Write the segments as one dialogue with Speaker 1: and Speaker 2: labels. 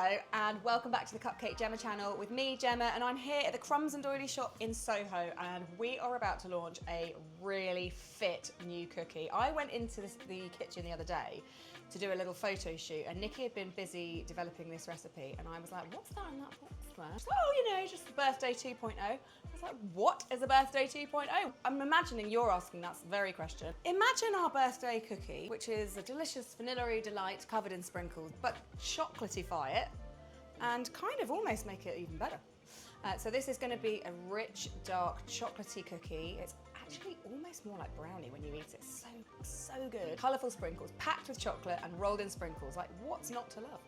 Speaker 1: Hello and welcome back to the Cupcake Jemma channel with me, Gemma, and I'm here at the Crumbs and Doily shop in Soho, and we are about to launch a really fit new cookie. I went into the kitchen the other day to do a little photo shoot, and Nikki had been busy developing this recipe, and I was like, what's that in that box there? She's like, oh, you know, just the birthday 2.0. I was like, what is a birthday 2.0? I'm imagining you're asking that very question. Imagine our birthday cookie, which is a delicious vanilla-y delight covered in sprinkles, but chocolatify it and kind of almost make it even better. So this is going to be a rich, dark, chocolatey cookie. It's actually almost more like brownie when you eat it. So good. Colourful sprinkles, packed with chocolate and rolled in sprinkles. Like, what's not to love?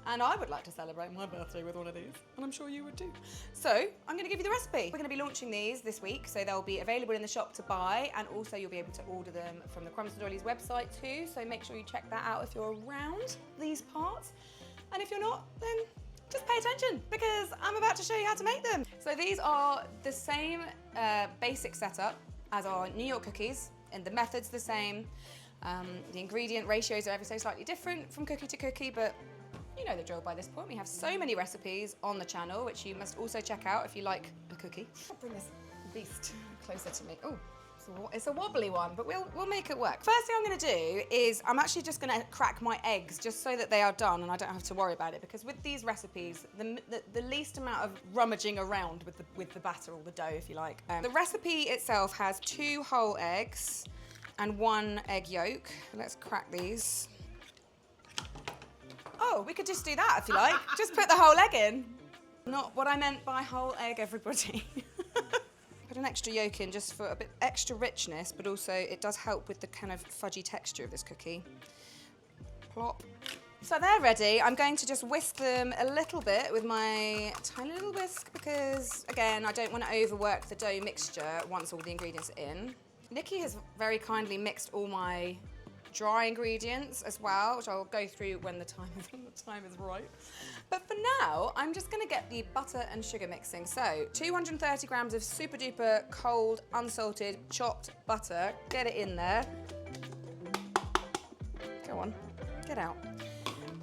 Speaker 1: And I would like to celebrate my birthday with one of these, and I'm sure you would too. So I'm going to give you the recipe. We're going to be launching these this week, so they'll be available in the shop to buy, and also you'll be able to order them from the Crumbs and Doily's website too, so make sure you check that out if you're around these parts. And if you're not, then just pay attention, because I'm about to show you how to make them. So these are the same basic setup as our New York cookies, and the method's the same. The ingredient ratios are ever so slightly different from cookie to cookie, but you know the drill by this point. We have so many recipes on the channel, which you must also check out if you like a cookie. I'll bring this beast closer to me. Oh, it's a wobbly one, but we'll make it work. First thing I'm going to do is I'm actually just going to crack my eggs just so that they are done and I don't have to worry about it, because with these recipes, the least amount of rummaging around with the batter or the dough, if you like. The recipe itself has 2 whole eggs and 1 egg yolk. Let's crack these. Oh, we could just do that if you like. Just put the whole egg in. Not what I meant by whole egg, everybody. Put an extra yolk in just for a bit extra richness, but also it does help with the kind of fudgy texture of this cookie. Plop. So they're ready. I'm going to just whisk them a little bit with my tiny little whisk, because again, I don't want to overwork the dough mixture once all the ingredients are in. Nikki has very kindly mixed all my dry ingredients as well, which I'll go through when the time is right. But for now, I'm just going to get the butter and sugar mixing. So 230 grams of super duper cold, unsalted, chopped butter. Get it in there. Go on, get out.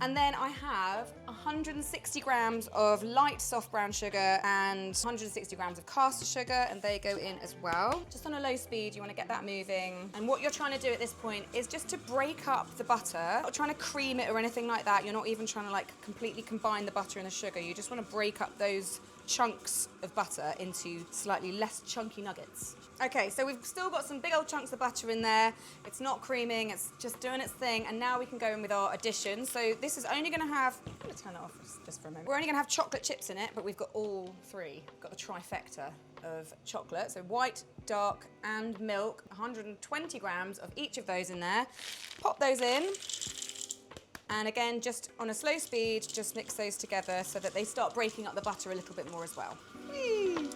Speaker 1: And then I have 160 grams of light soft brown sugar and 160 grams of caster sugar, and they go in as well. Just on a low speed, you want to get that moving. And what you're trying to do at this point is just to break up the butter. You're not trying to cream it or anything like that. You're not even trying to like completely combine the butter and the sugar. You just want to break up those chunks of butter into slightly less chunky nuggets. Okay, so we've still got some big old chunks of butter in there. It's not creaming, it's just doing its thing. And now we can go in with our addition. So this is only gonna have, I'm gonna turn it off just for a moment. We're only gonna have chocolate chips in it, but we've got all 3. We've got the trifecta of chocolate. So white, dark, and milk. 120 grams of each of those in there. Pop those in. And again, just on a slow speed, just mix those together so that they start breaking up the butter a little bit more as well. Whee!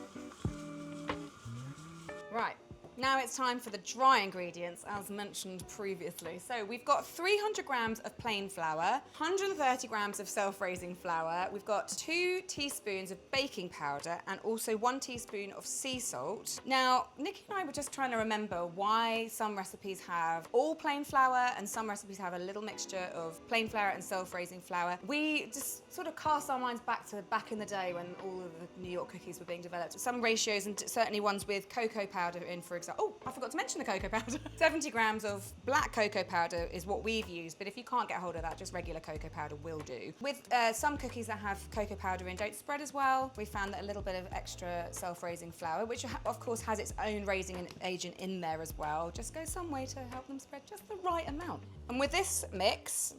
Speaker 1: Right, now it's time for the dry ingredients, as mentioned previously. So we've got 300 grams of plain flour, 130 grams of self-raising flour, we've got 2 teaspoons of baking powder, and also 1 teaspoon of sea salt. Now, Nikki and I were just trying to remember why some recipes have all plain flour and some recipes have a little mixture of plain flour and self-raising flour. We just sort of cast our minds back in the day when all of the New York cookies were being developed. Some ratios, and certainly ones with cocoa powder in, for example. Oh, I forgot to mention the cocoa powder. 70 grams of black cocoa powder is what we've used, but if you can't get hold of that, just regular cocoa powder will do. With some cookies that have cocoa powder in don't spread as well, we found that a little bit of extra self-raising flour, which of course has its own raising agent in there as well, just goes some way to help them spread just the right amount. And with this mix,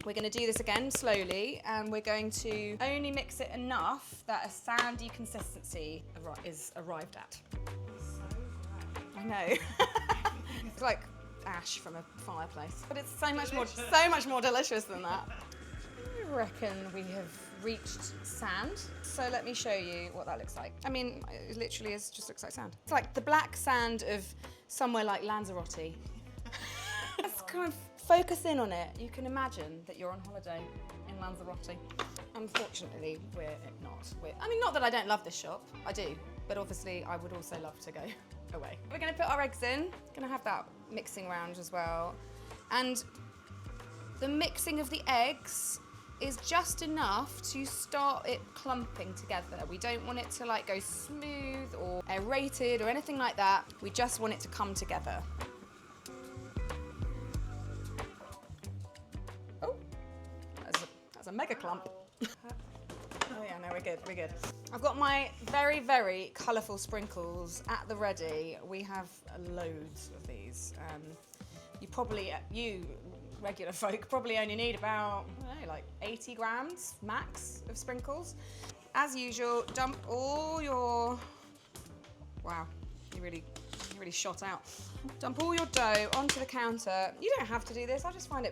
Speaker 1: we're going to do this again slowly, and we're going to only mix it enough that a sandy consistency is arrived at. I know. It's like ash from a fireplace, but it's so much more delicious than that. I reckon we have reached sand. So let me show you what that looks like. I mean, it literally just looks like sand. It's like the black sand of somewhere like Lanzarote. Let's kind of focus in on it. You can imagine that you're on holiday in Lanzarote. Unfortunately, we're not. I mean, not that I don't love this shop. I do. But obviously, I would also love to go away. We're going to put our eggs in. Going to have that mixing round as well. And the mixing of the eggs is just enough to start it clumping together. We don't want it to like go smooth or aerated or anything like that. We just want it to come together. Oh, that's a mega clump. Oh yeah, no, we're good, we're good. I've got my very, very colourful sprinkles at the ready. We have loads of these. You regular folk probably only need about, I don't know, like 80 grams max of sprinkles. As usual, dump all your, wow, you really shot out. Dump all your dough onto the counter. You don't have to do this, I just find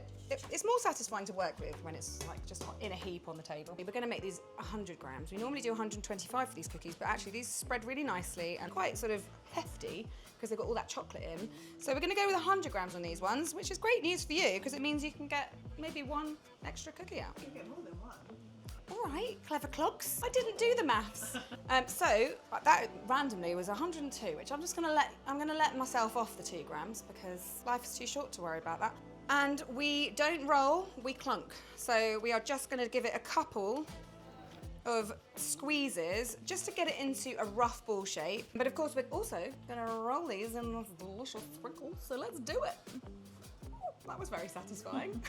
Speaker 1: it's more satisfying to work with when it's like just in a heap on the table. We're gonna make these 100 grams. We normally do 125 for these cookies, but actually these spread really nicely and quite sort of hefty because they've got all that chocolate in. So we're gonna go with 100 grams on these ones, which is great news for you because it means you can get maybe one extra cookie out.
Speaker 2: You can get more than one.
Speaker 1: All right, clever clogs. I didn't do the maths. So that randomly was 102, which I'm gonna let myself off the 2 grams because life is too short to worry about that. And we don't roll, we clunk. So we are just gonna give it a couple of squeezes just to get it into a rough ball shape. But of course, we're also gonna roll these in those delicious sprinkles. So let's do it. Ooh, that was very satisfying.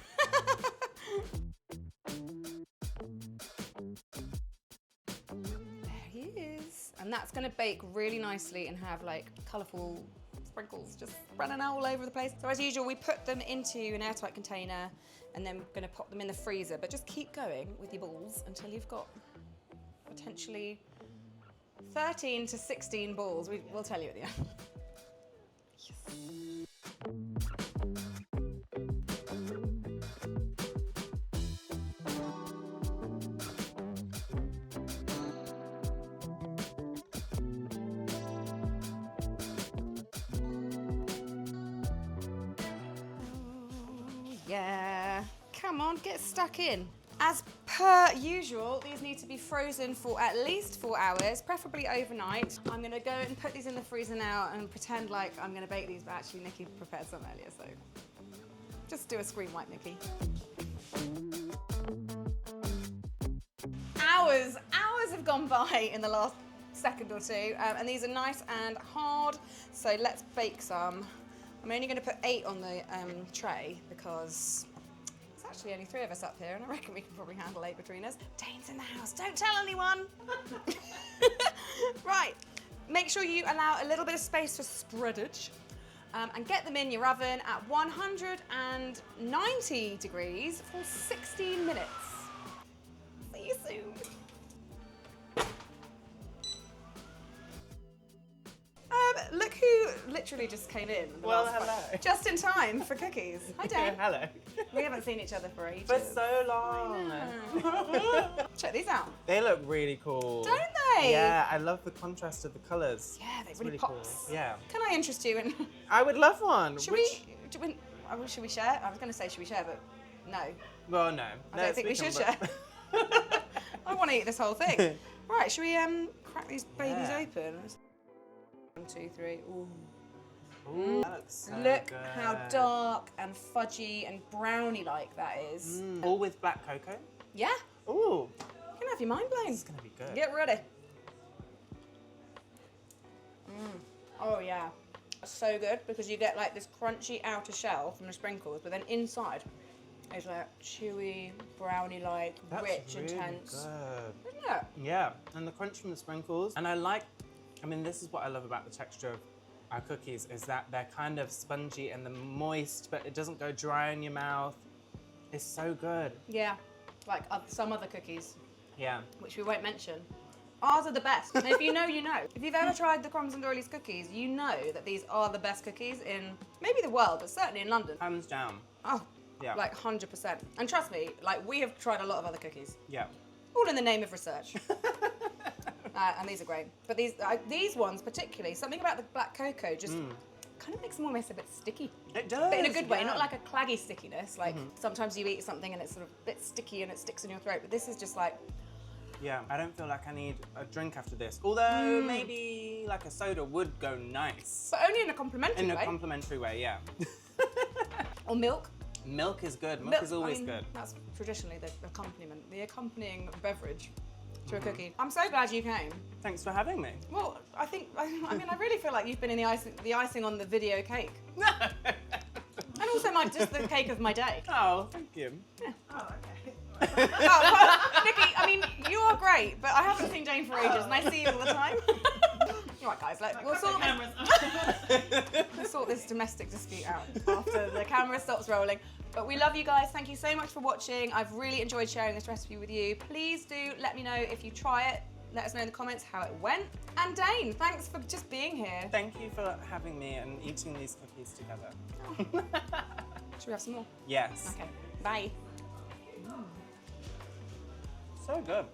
Speaker 1: There he is. And that's gonna bake really nicely and have like colourful sprinkles just running all over the place. So as usual, we put them into an airtight container and then we're gonna pop them in the freezer, but just keep going with your balls until you've got potentially 13 to 16 balls. We'll tell you at the end. Yes. Yeah, come on, get stuck in. As per usual, these need to be frozen for at least 4 hours, preferably overnight. I'm gonna go and put these in the freezer now and pretend like I'm gonna bake these, but actually Nikki prepared some earlier, so just do a screen wipe, Nikki. Hours have gone by in the last second or two, and these are nice and hard, so let's bake some. I'm only going to put 8 on the tray because there's actually only 3 of us up here and I reckon we can probably handle 8 between us. Dane's in the house, don't tell anyone. Right, make sure you allow a little bit of space for spreadage and get them in your oven at 190 degrees for 16 minutes. See you soon. Look who literally just came in.
Speaker 2: Well, hello.
Speaker 1: Just in time for cookies. Hi, Dave.
Speaker 2: Hello.
Speaker 1: We haven't seen each other for ages.
Speaker 2: For so long.
Speaker 1: Check these out.
Speaker 2: They look really cool.
Speaker 1: Don't they?
Speaker 2: Yeah, I love the contrast of the colours.
Speaker 1: Yeah, they
Speaker 2: It's
Speaker 1: really pops.
Speaker 2: Cool. Yeah.
Speaker 1: Can I interest you in?
Speaker 2: I would love one.
Speaker 1: Should we share? I was going to say should we share, but no.
Speaker 2: Well, no.
Speaker 1: I don't think we should share. I want to eat this whole thing. Right, should we crack these babies open? 1, 2, 3. Ooh.
Speaker 2: Ooh, that looks so
Speaker 1: Look
Speaker 2: good.
Speaker 1: how dark and fudgy and brownie-like that is.
Speaker 2: All with black cocoa?
Speaker 1: Yeah.
Speaker 2: Ooh.
Speaker 1: You can have your mind blown.
Speaker 2: This is going to be good.
Speaker 1: Get ready. Oh yeah. So good because you get like this crunchy outer shell from the sprinkles, but then inside is like chewy, brownie-like, rich,
Speaker 2: really
Speaker 1: intense.
Speaker 2: Good.
Speaker 1: Isn't it?
Speaker 2: Yeah, and the crunch from the sprinkles. And I mean, this is what I love about the texture of our cookies, is that they're kind of spongy and they're moist, but it doesn't go dry in your mouth. It's so good.
Speaker 1: Yeah, like some other cookies.
Speaker 2: Yeah.
Speaker 1: Which we won't mention. Ours are the best. And if you know, you know. If you've ever tried the Crumbs and Doilies cookies, you know that these are the best cookies in maybe the world, but certainly in London.
Speaker 2: Hands down.
Speaker 1: Oh,
Speaker 2: Yeah.
Speaker 1: like 100%. And trust me, like we have tried a lot of other cookies.
Speaker 2: Yeah.
Speaker 1: All in the name of research. And these are great. But these ones particularly, something about the black cocoa just kind of makes them almost a bit sticky.
Speaker 2: It does.
Speaker 1: But in a good way, not like a claggy stickiness. Like sometimes you eat something and it's sort of a bit sticky and it sticks in your throat. But this is just like...
Speaker 2: Yeah, I don't feel like I need a drink after this. Although maybe like a soda would go nice.
Speaker 1: But only in a complimentary way.
Speaker 2: In a complimentary way, yeah.
Speaker 1: Or milk.
Speaker 2: Milk is good. Milk is always good.
Speaker 1: That's traditionally the accompaniment, the accompanying beverage to a cookie. I'm so glad you came.
Speaker 2: Thanks for having me.
Speaker 1: Well, I really feel like you've been in the icing on the video cake. And also just the cake of my day.
Speaker 2: Oh, thank you.
Speaker 1: Yeah. Oh, okay. Well, Nikki, I mean, you are great, but I haven't seen Jane for ages, and I see you all the time. All right, guys, we'll sort this domestic dispute out after the camera stops rolling. But we love you guys. Thank you so much for watching. I've really enjoyed sharing this recipe with you. Please do let me know if you try it. Let us know in the comments how it went. And Dane, thanks for just being here.
Speaker 2: Thank you for having me and eating these cookies together.
Speaker 1: Oh. Should we have some more?
Speaker 2: Yes.
Speaker 1: Okay, bye.
Speaker 2: So good.